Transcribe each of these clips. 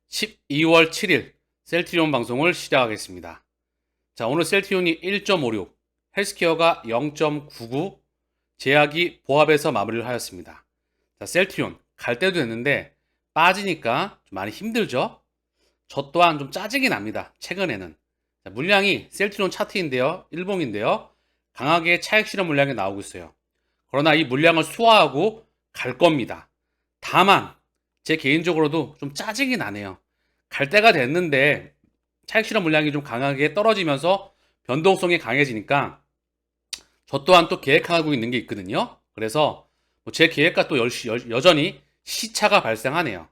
12월 7일 셀트리온 방송을 시작하겠습니다. 자, 오늘 셀트리온이 1.56, 헬스케어가 0.99, 제약이 보합해서 마무리를 하였습니다. 자, 셀트리온 갈 때도 됐는데 빠지니까 좀 많이 힘들죠? 저 또한 좀 짜증이 납니다. 최근에는. 자, 물량이 셀트리온 차트인데요. 일봉인데요. 강하게 차익 실현 물량이 나오고 있어요. 그러나 이 물량을 소화하고 갈 겁니다. 다만 제 개인적으로도 좀 짜증이 나네요. 갈 때가 됐는데 차익 실현 물량이 좀 강하게 떨어지면서 변동성이 강해지니까 저 또한 또 계획하고 있는 게 있거든요. 그래서 제 계획과 또 여전히 시차가 발생하네요.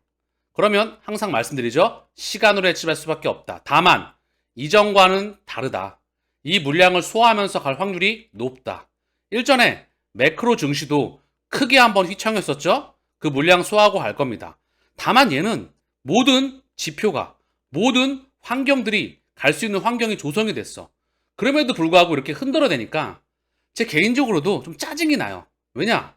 그러면 항상 말씀드리죠. 시간으로 예측할 수밖에 없다. 다만 이전과는 다르다. 이 물량을 소화하면서 갈 확률이 높다. 일전에 매크로 증시도 크게 한번 휘청했었죠. 그 물량 소화하고 갈 겁니다. 다만 얘는 모든 지표가, 모든 환경들이 갈 수 있는 환경이 조성이 됐어. 그럼에도 불구하고 이렇게 흔들어대니까 제 개인적으로도 좀 짜증이 나요. 왜냐?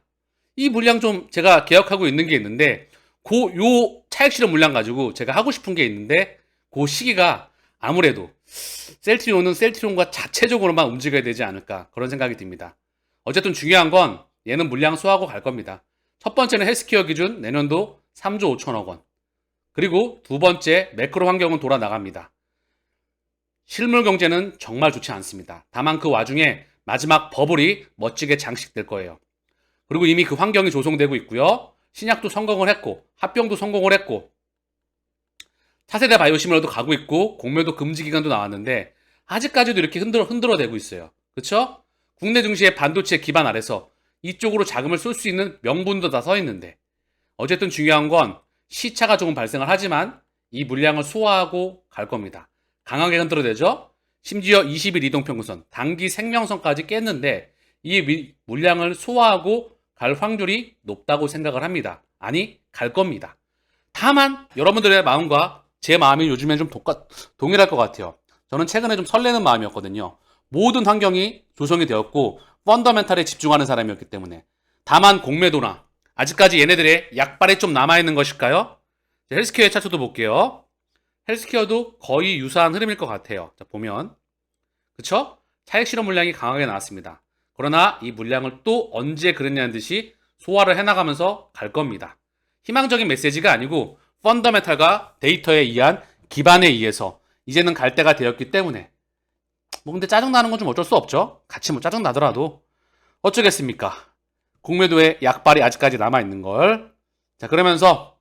이 물량 좀 제가 계약하고 있는 게 있는데 요 차익 실현 물량 가지고 제가 하고 싶은 게 있는데 그 시기가 아무래도 셀트리온은 셀트리온과 자체적으로만 움직여야 되지 않을까 그런 생각이 듭니다. 어쨌든 중요한 건 얘는 물량 소화하고 갈 겁니다. 첫 번째는 헬스케어 기준 내년도 3조 5천억 원. 그리고 두 번째 매크로 환경은 돌아 나갑니다. 실물 경제는 정말 좋지 않습니다. 다만 그 와중에 마지막 버블이 멋지게 장식될 거예요. 그리고 이미 그 환경이 조성되고 있고요. 신약도 성공을 했고 합병도 성공을 했고 차세대 바이오시밀러도 가고 있고 공매도 금지 기간도 나왔는데 아직까지도 이렇게 흔들어대고 있어요. 그렇죠? 국내 증시의 반도체 기반 아래서 이쪽으로 자금을 쏠 수 있는 명분도 다 서 있는데 어쨌든 중요한 건 시차가 조금 발생을 하지만 이 물량을 소화하고 갈 겁니다. 강하게 흔들어대죠? 심지어 20일 이동평균선, 단기 생명선까지 깼는데 이 물량을 소화하고 갈 확률이 높다고 생각을 합니다. 아니, 갈 겁니다. 다만 여러분들의 마음과 제 마음이 요즘엔 좀 동일할 것 같아요. 저는 최근에 좀 설레는 마음이었거든요. 모든 환경이 조성이 되었고 펀더멘탈에 집중하는 사람이었기 때문에. 다만 공매도나 아직까지 얘네들의 약발이 좀 남아있는 것일까요? 헬스케어의 차트도 볼게요. 헬스케어도 거의 유사한 흐름일 것 같아요. 자, 보면 그쵸? 차익 실현 물량이 강하게 나왔습니다. 그러나 이 물량을 또 언제 그랬냐는 듯이 소화를 해나가면서 갈 겁니다. 희망적인 메시지가 아니고 펀더멘탈과 데이터에 의한 기반에 의해서 이제는 갈 때가 되었기 때문에 뭐 근데 짜증나는 건 좀 어쩔 수 없죠. 같이 뭐 짜증나더라도 어쩌겠습니까? 공매도의 약발이 아직까지 남아있는 걸. 자, 그러면서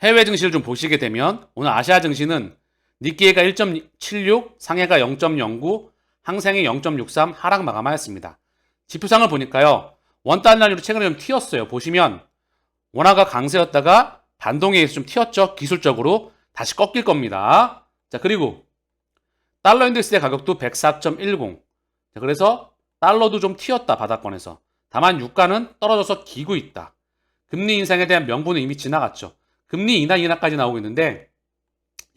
해외 증시를 좀 보시게 되면 오늘 아시아 증시는 니케이가 1.76, 상해가 0.09, 항생이 0.63 하락 마감하였습니다. 지표상을 보니까요. 원달러로 최근에 좀 튀었어요. 보시면 원화가 강세였다가 반동에 의해서 좀 튀었죠. 기술적으로 다시 꺾일 겁니다. 자, 그리고 달러 인덱스의 가격도 104.10. 자, 그래서 달러도 좀 튀었다. 바닥권에서. 다만 유가는 떨어져서 기고 있다. 금리 인상에 대한 명분은 이미 지나갔죠. 금리 인하까지 나오고 있는데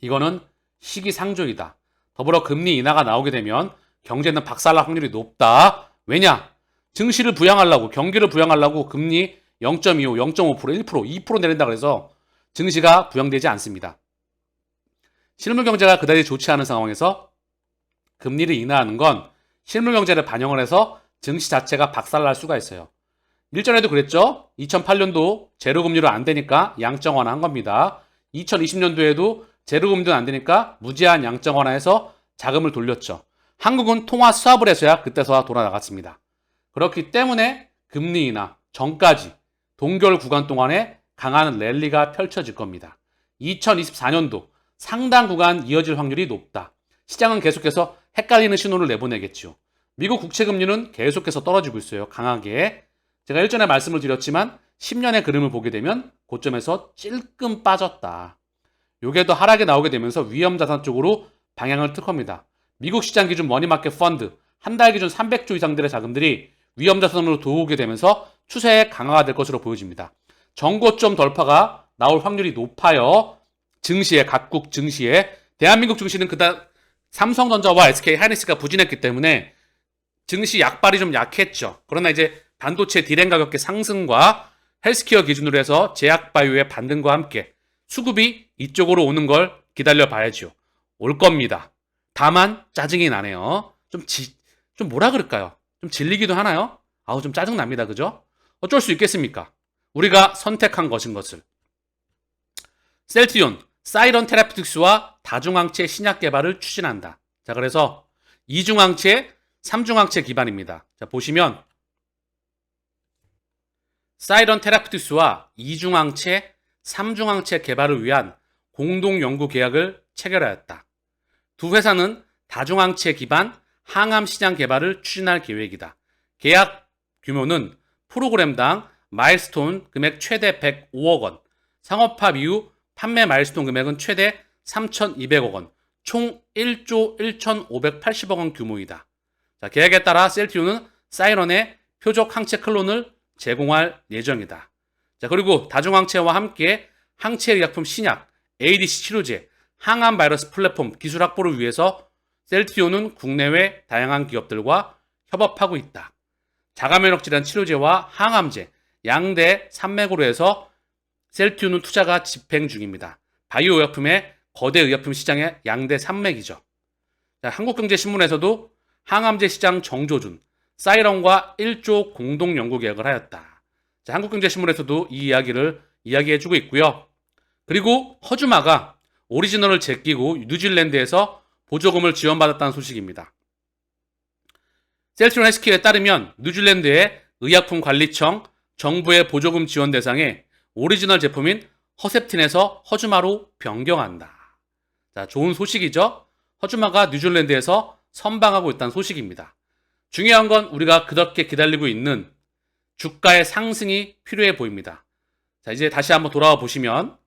이거는 시기상조이다. 더불어 금리 인하가 나오게 되면 경제는 박살날 확률이 높다. 왜냐? 증시를 부양하려고 경기를 부양하려고 금리 0.25, 0.5%, 1%, 2% 내린다 그래서 증시가 부양되지 않습니다. 실물 경제가 그다지 좋지 않은 상황에서 금리를 인하하는 건 실물 경제를 반영을 해서 증시 자체가 박살날 수가 있어요. 일전에도 그랬죠. 2008년도 제로금리로 안 되니까 양적 완화한 겁니다. 2020년도에도 제로금리도 안 되니까 무제한 양적 완화해서 자금을 돌렸죠. 한국은 통화 수합을 해서야 그때서야 돌아나갔습니다. 그렇기 때문에 금리 인하 전까지 동결 구간 동안에 강한 랠리가 펼쳐질 겁니다. 2024년도 상당 구간 이어질 확률이 높다. 시장은 계속해서 헷갈리는 신호를 내보내겠죠. 미국 국채금리는 계속해서 떨어지고 있어요. 강하게. 제가 일전에 말씀을 드렸지만 10년의 그림을 보게 되면 고점에서 찔끔 빠졌다. 요게 더 하락이 나오게 되면서 위험자산 쪽으로 방향을 틀 겁니다. 미국 시장 기준 머니마켓 펀드 한 달 기준 300조 이상들의 자금들이 위험자산으로 들어오게 되면서 추세에 강화가 될 것으로 보여집니다. 정고점 돌파가 나올 확률이 높아요. 증시에 각국 증시에 대한민국 증시는 그다음 삼성전자와 SK하이닉스가 부진했기 때문에 증시 약발이 좀 약했죠. 그러나 이제 반도체 디램 가격의 상승과 헬스케어 기준으로 해서 제약바이오의 반등과 함께 수급이 이쪽으로 오는 걸 기다려 봐야죠. 올 겁니다. 다만 짜증이 나네요. 좀 뭐라 그럴까요? 좀 질리기도 하나요? 아우 좀 짜증 납니다. 그죠? 어쩔 수 있겠습니까? 우리가 선택한 것을. 셀트리온, 사이런 테라피틱스와 다중항체 신약 개발을 추진한다. 자, 그래서 이중항체, 삼중항체 기반입니다. 자, 보시면 사이런 테라피틱스와 이중항체, 삼중항체 개발을 위한 공동 연구 계약을 체결하였다. 두 회사는 다중항체 기반 항암 시장 개발을 추진할 계획이다. 계약 규모는 프로그램당 마일스톤 금액 최대 105억 원, 상업화 이후 판매 마일스톤 금액은 최대 3,200억 원, 총 1조 1,580억 원 규모이다. 자, 계약에 따라 셀트리온은 사이런의 표적 항체 클론을 제공할 예정이다. 자, 그리고 다중항체와 함께 항체의약품 신약, ADC 치료제, 항암 바이러스 플랫폼 기술 확보를 위해서 셀트리온은 국내외 다양한 기업들과 협업하고 있다. 자가면역 질환 치료제와 항암제, 양대 산맥으로 해서 셀트리온은 투자가 집행 중입니다. 바이오 의약품의 거대 의약품 시장의 양대 산맥이죠. 자, 한국경제신문에서도 항암제 시장 정조준, 사이런과 1조 공동 연구 계약을 하였다. 자, 한국경제신문에서도 이 이야기를 이야기해주고 있고요. 그리고 허주마가 오리지널을 제끼고 뉴질랜드에서 보조금을 지원받았다는 소식입니다. 셀트리온 헬스케어에 따르면 뉴질랜드의 의약품관리청 정부의 보조금 지원 대상에 오리지널 제품인 허셉틴에서 허주마로 변경한다. 자, 좋은 소식이죠? 허주마가 뉴질랜드에서 선방하고 있다는 소식입니다. 중요한 건 우리가 그렇게 기다리고 있는 주가의 상승이 필요해 보입니다. 자, 이제 다시 한번 돌아와 보시면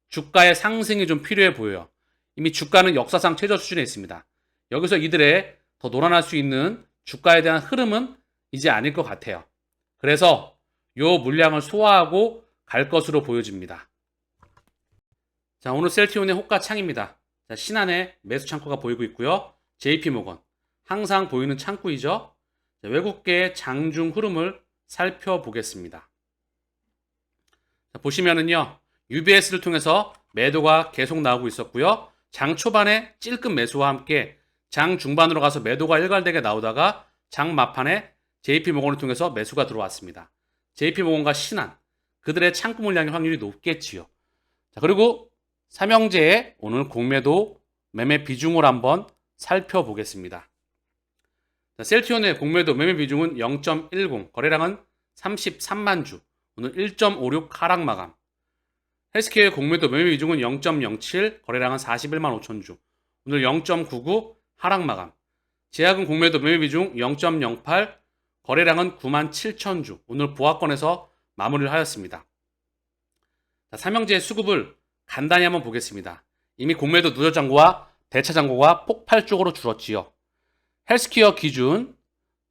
주가의 상승이 좀 필요해 보여요. 이미 주가는 역사상 최저 수준에 있습니다. 여기서 이들의 더 놀아날 수 있는 주가에 대한 흐름은 이제 아닐 것 같아요. 그래서 이 물량을 소화하고 갈 것으로 보여집니다. 자, 오늘 셀트리온의 호가 창입니다. 자, 신한의 매수 창구가 보이고 있고요. JP모건 항상 보이는 창구이죠. 자, 외국계 장중 흐름을 살펴보겠습니다. 자, 보시면은요, UBS를 통해서 매도가 계속 나오고 있었고요. 장 초반에 찔끔 매수와 함께 장 중반으로 가서 매도가 일관되게 나오다가 장 막판에 JP모건을 통해서 매수가 들어왔습니다. JP모건과 신한, 그들의 창구 물량의 확률이 높겠지요. 자, 그리고 삼형제의 오늘 공매도 매매 비중을 한번 살펴보겠습니다. 자, 셀트리온의 공매도 매매 비중은 0.10, 거래량은 33만 주, 오늘 1.56 하락 마감. 헬스케어의 공매도 매매 비중은 0.07, 거래량은 41만 5천 주, 오늘 0.99 하락 마감. 제약은 공매도 매매 비중 0.08, 거래량은 9만 7천 주, 오늘 보합권에서 마무리를 하였습니다. 자, 삼형제의 수급을 간단히 한번 보겠습니다. 이미 공매도 누적 잔고와 대차 잔고가 폭발적으로 줄었지요. 헬스케어 기준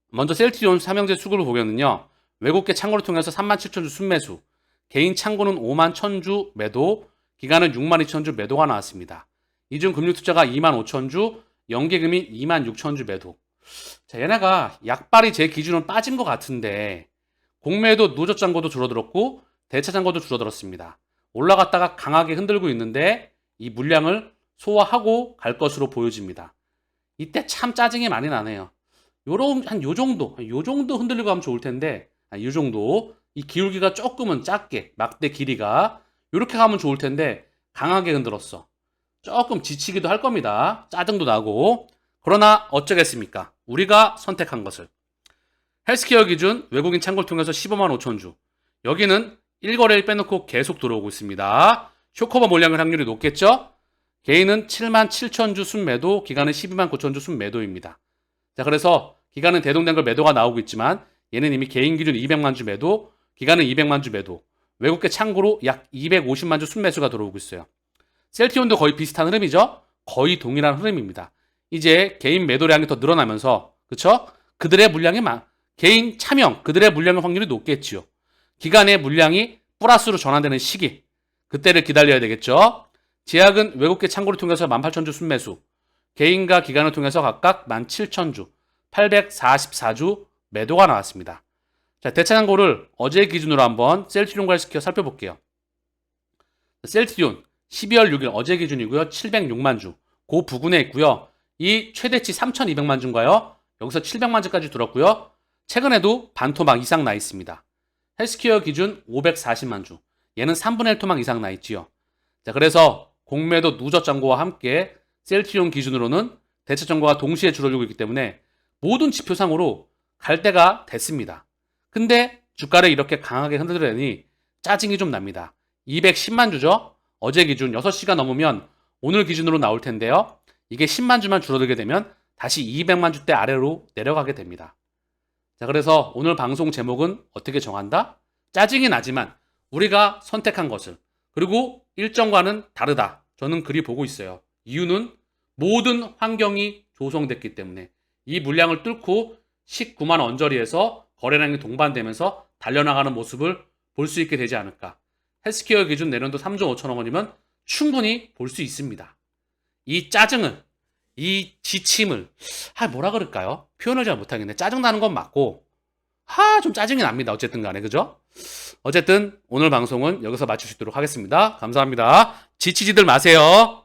먼저 셀트리온 삼형제 수급을 보면은요, 외국계 창고를 통해서 3만 7천 주 순매수, 개인 창고는 5만 1천 주 매도, 기간은 6만 2천 주 매도가 나왔습니다. 이중 금융 투자가 2만 5천 주, 연계금이 2만 6천 주 매도. 자, 얘네가 약발이 제 기준은 빠진 것 같은데 공매도 누적 잔고도 줄어들었고 대차 잔고도 줄어들었습니다. 올라갔다가 강하게 흔들고 있는데 이 물량을 소화하고 갈 것으로 보여집니다. 이때 참 짜증이 많이 나네요. 요 정도 흔들리고 하면 좋을 텐데, 요 정도. 이 기울기가 조금은 작게, 막대 길이가. 요렇게 가면 좋을 텐데, 강하게 흔들었어. 조금 지치기도 할 겁니다. 짜증도 나고. 그러나 어쩌겠습니까? 우리가 선택한 것을. 헬스케어 기준 외국인 창고를 통해서 15만 5천 주. 여기는 1거래일 빼놓고 계속 들어오고 있습니다. 쇼커버 몰량의 확률이 높겠죠? 개인은 7만 7천 주 순매도, 기간은 12만 9천 주 순매도입니다. 자, 그래서 기간은 대동단결 매도가 나오고 있지만 얘는 이미 개인 기준 200만 주 매도, 기간은 200만 주 매도, 외국계 창고로 약 250만 주 순매수가 들어오고 있어요. 셀트리온도 거의 비슷한 흐름이죠? 거의 동일한 흐름입니다. 이제 개인 매도량이 더 늘어나면서, 그쵸? 그들의 물량이 개인 차명, 그들의 물량의 확률이 높겠지요. 기간의 물량이 플러스로 전환되는 시기, 그때를 기다려야 되겠죠. 제약은 외국계 창고를 통해서 18,000주 순매수, 개인과 기관을 통해서 각각 17,000주, 844주 매도가 나왔습니다. 자, 대차 잔고를 어제 기준으로 한번 셀트리온과 헬스케어 살펴볼게요. 셀트리온 12월 6일 어제 기준이고요. 706만 주. 그 부근에 있고요. 이 최대치 3,200만 주인가요? 여기서 700만 주까지 들었고요. 최근에도 반토막 이상 나 있습니다. 헬스케어 기준 540만 주. 얘는 3분의 1 토막 이상 나 있지요. 자, 그래서 공매도 누적 잔고와 함께 셀트리온 기준으로는 대체 잔고가 동시에 줄어들고 있기 때문에 모든 지표상으로 갈 때가 됐습니다. 근데 주가를 이렇게 강하게 흔들더니 짜증이 좀 납니다. 210만 주죠? 어제 기준 6시가 넘으면 오늘 기준으로 나올 텐데요. 이게 10만 주만 줄어들게 되면 다시 200만 주대 아래로 내려가게 됩니다. 자, 그래서 오늘 방송 제목은 어떻게 정한다? 짜증이 나지만 우리가 선택한 것을 그리고 일정과는 다르다. 저는 그리 보고 있어요. 이유는 모든 환경이 조성됐기 때문에 이 물량을 뚫고 19만 언저리에서 거래량이 동반되면서 달려나가는 모습을 볼 수 있게 되지 않을까. 헬스케어 기준 내년도 3조 5천억 원이면 충분히 볼 수 있습니다. 이 짜증을, 이 지침을, 뭐라 그럴까요? 표현을 잘 못하겠네. 짜증나는 건 맞고, 좀 짜증이 납니다. 어쨌든 간에, 그죠? 어쨌든 오늘 방송은 여기서 마칠 수 있도록 하겠습니다. 감사합니다. 지치지들 마세요.